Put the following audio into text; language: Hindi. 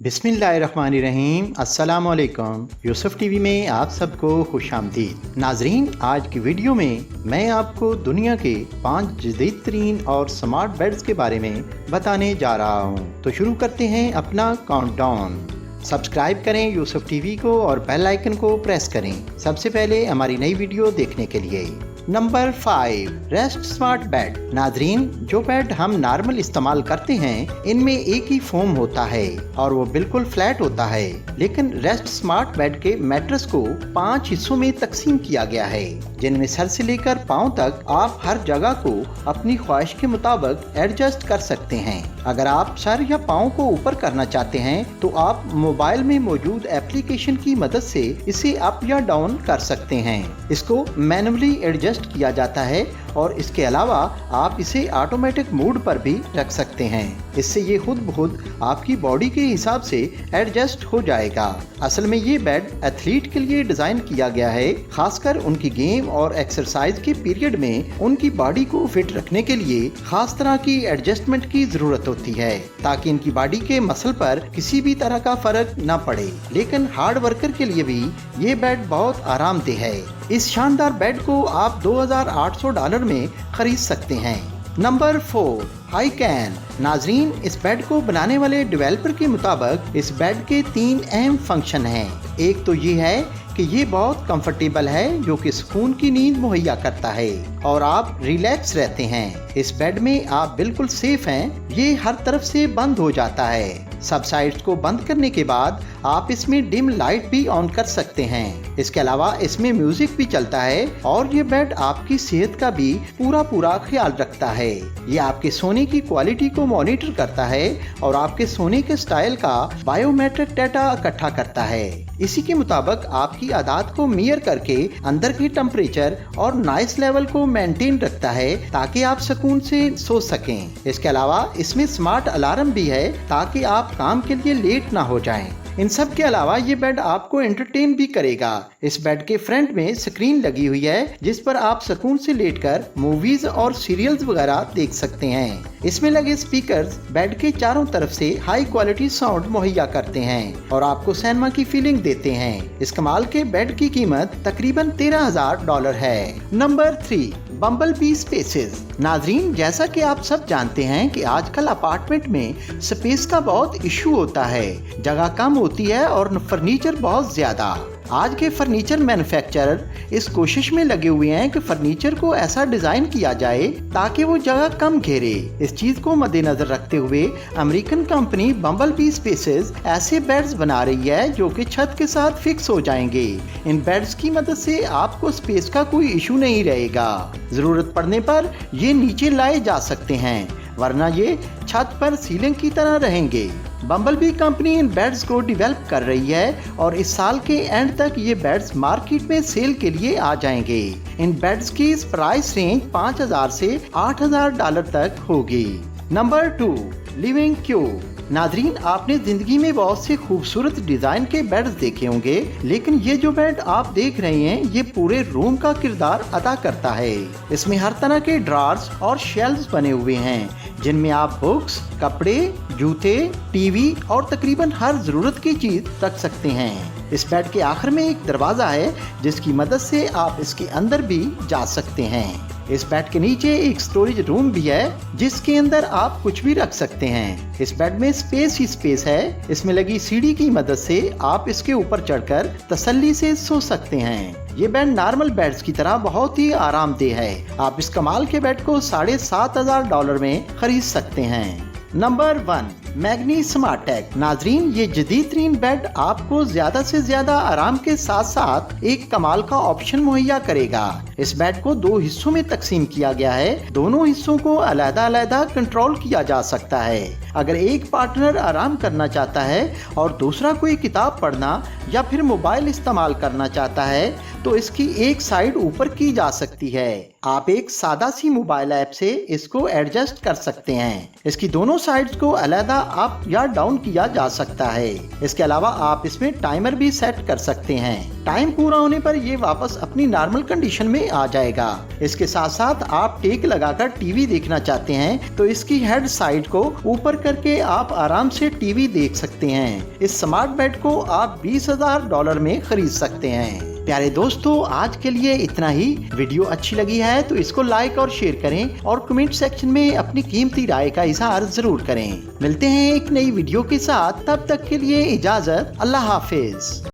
बिस्मिल्लाहिर्रहमानिर्रहीम। अस्सलामुअलैकुम। यूसुफ टीवी में आप सबको खुशामदीद। नाजरीन, आज की वीडियो में मैं आपको दुनिया के 5 जदीद तरीन और स्मार्ट बेड्स के बारे में बताने जा रहा हूँ। तो शुरू करते हैं अपना काउंटडाउन। सब्सक्राइब करें यूसुफ टीवी को और बेल आइकन को प्रेस करें सबसे पहले हमारी नई वीडियो देखने के लिए। Number 5, rest smart bed. नाजरीन, जो बेड हम नॉर्मल इस्तेमाल करते हैं इनमें एक ही फोम होता है और वो बिल्कुल फ्लैट होता है, लेकिन रेस्ट स्मार्ट बेड के मैट्रेस को 5 हिस्सों में तकसीम किया गया है, जिनमें सर से लेकर पांव तक आप हर जगह को अपनी ख्वाहिश के मुताबिक एडजस्ट कर सकते हैं। अगर आप सर या पाँव को ऊपर करना चाहते हैं तो आप मोबाइल में मौजूद एप्लीकेशन की मदद से इसे अप या डाउन कर सकते हैं। इसको मैनुअली एडजस्ट किया जाता है और इसके अलावा आप इसे ऑटोमेटिक मोड पर भी रख सकते हैं। इससे ये खुद ब खुद आपकी बॉडी के हिसाब से एडजस्ट हो जाएगा। असल में ये बेड एथलीट के लिए डिजाइन किया गया है, खासकर उनकी गेम और एक्सरसाइज के पीरियड में उनकी बॉडी को फिट रखने के लिए खास तरह की एडजस्टमेंट की जरूरत होती है, ताकि इनकी बॉडी के मसल पर किसी भी तरह का फर्क न पड़े। लेकिन हार्ड वर्कर के लिए भी ये बेड बहुत आरामदेह है। इस शानदार बेड को आप $2,800 में खरीद सकते हैं। नंबर 4, हाईकैन। नाजरीन, इस बेड को बनाने वाले डेवलपर के मुताबिक इस बेड के 3 अहम फंक्शन हैं। एक तो ये है कि ये बहुत कंफर्टेबल है, जो कि सुकून की नींद मुहैया करता है और आप रिलैक्स रहते हैं। इस बेड में आप बिल्कुल सेफ हैं। ये हर तरफ से बंद हो जाता है। सब साइड्स को बंद करने के बाद आप इसमें डिम लाइट भी ऑन कर सकते हैं। इसके अलावा इसमें म्यूजिक भी चलता है और ये बेड आपकी सेहत का भी पूरा ख्याल रखता है। ये आपके सोने की क्वालिटी को मॉनिटर करता है और आपके सोने के स्टाइल का बायोमेट्रिक डाटा इकट्ठा करता है। इसी के मुताबिक आपकी आदत को मेजर करके अंदर के टेम्परेचर और नॉइस लेवल को मेंटेन रखता है, ताकि आप सुकून से सो सकें। इसके अलावा इसमें स्मार्ट अलार्म भी है, ताकि आप काम के लिए लेट ना हो जाएं। इन सब के अलावा ये बेड आपको एंटरटेन भी करेगा। इस बेड के फ्रंट में स्क्रीन लगी हुई है, जिस पर आप सुकून से लेटकर मूवीज और सीरियल्स वगैरह देख सकते हैं। इसमें लगे स्पीकर्स बेड के चारों तरफ से हाई क्वालिटी साउंड मुहैया करते हैं और आपको सिनेमा की फीलिंग देते हैं। इस कमाल के बेड की कीमत तकरीबन $13,000 है। नंबर 3, बम्बल बी स्पेसेस। नाजरीन, जैसा कि आप सब जानते हैं कि आजकल अपार्टमेंट में स्पेस का बहुत इशू होता है, जगह कम होती है और फर्नीचर बहुत ज्यादा। आज के फर्नीचर मैन्युफैक्चरर इस कोशिश में लगे हुए हैं कि फर्नीचर को ऐसा डिजाइन किया जाए ताकि वो जगह कम घेरे। इस चीज को मद्देनजर रखते हुए अमेरिकन कंपनी बम्बल बी स्पेसेस ऐसे बेड्स बना रही है जो कि छत के साथ फिक्स हो जाएंगे। इन बेड्स की मदद से आपको स्पेस का कोई इशू नहीं रहेगा। जरूरत पड़ने पर ये नीचे लाए जा सकते हैं, वरना ये छत पर सीलिंग की तरह रहेंगे। बम्बल बी कंपनी इन बेड्स को डेवलप कर रही है और इस साल के एंड तक ये बेड्स मार्केट में सेल के लिए आ जाएंगे। इन बेड्स की प्राइस रेंज $5,000 से $8,000 तक होगी। Number 2, living cube. नाजरीन, आपने जिंदगी में बहुत से खूबसूरत डिजाइन के बेड्स देखे होंगे, लेकिन ये जो बेड आप देख रहे हैं ये पूरे रूम का किरदार अदा करता है। इसमें हर तरह के ड्रॉर्स और शेल्व्स बने हुए हैं, जिनमें आप बुक्स, कपड़े, जूते, टीवी और तकरीबन हर जरूरत की चीज रख सकते हैं। इस बेड के आखिर में एक दरवाजा है, जिसकी मदद से आप इसके अंदर भी जा सकते हैं। इस बेड के नीचे एक स्टोरेज रूम भी है, जिसके अंदर आप कुछ भी रख सकते हैं। इस बेड में स्पेस ही स्पेस है। इसमें लगी सीढ़ी की मदद से आप इसके ऊपर चढ़कर तसल्ली से सो सकते हैं। ये बेड नॉर्मल बेड्स की तरह बहुत ही आरामदेह है। आप इस कमाल के बेड को $7,500 में खरीद सकते हैं। Number 1, Magni smart tech. नाजरीन, ये जदीद तरीन बेड आपको ज्यादा से ज्यादा आराम के साथ साथ एक कमाल का ऑप्शन मुहैया करेगा। इस बेड को 2 हिस्सों में तकसीम किया गया है। दोनों हिस्सों को अलग-अलग कंट्रोल किया जा सकता है। अगर एक पार्टनर आराम करना चाहता है और दूसरा कोई किताब पढ़ना या फिर मोबाइल इस्तेमाल करना चाहता है, तो इसकी एक साइड ऊपर की जा सकती है। आप एक सादा सी मोबाइल ऐप से इसको एडजस्ट कर सकते हैं। इसकी दोनों साइड्स को अलग अप या डाउन किया जा सकता है। इसके अलावा आप इसमें टाइमर भी सेट कर सकते हैं। टाइम पूरा होने पर ये वापस अपनी नॉर्मल कंडीशन में आ जाएगा। इसके साथ साथ आप टेक लगाकर टीवी देखना चाहते हैं तो इसकी हेड साइड को ऊपर करके आप आराम से टीवी देख सकते हैं। इस स्मार्ट बेड को आप $20,000 में खरीद सकते हैं। प्यारे दोस्तों, आज के लिए इतना ही। वीडियो अच्छी लगी है तो इसको लाइक और शेयर करें और कमेंट सेक्शन में अपनी कीमती राय का इजहार जरूर करें। मिलते हैं एक नई वीडियो के साथ, तब तक के लिए इजाजत, अल्लाह हाफिज।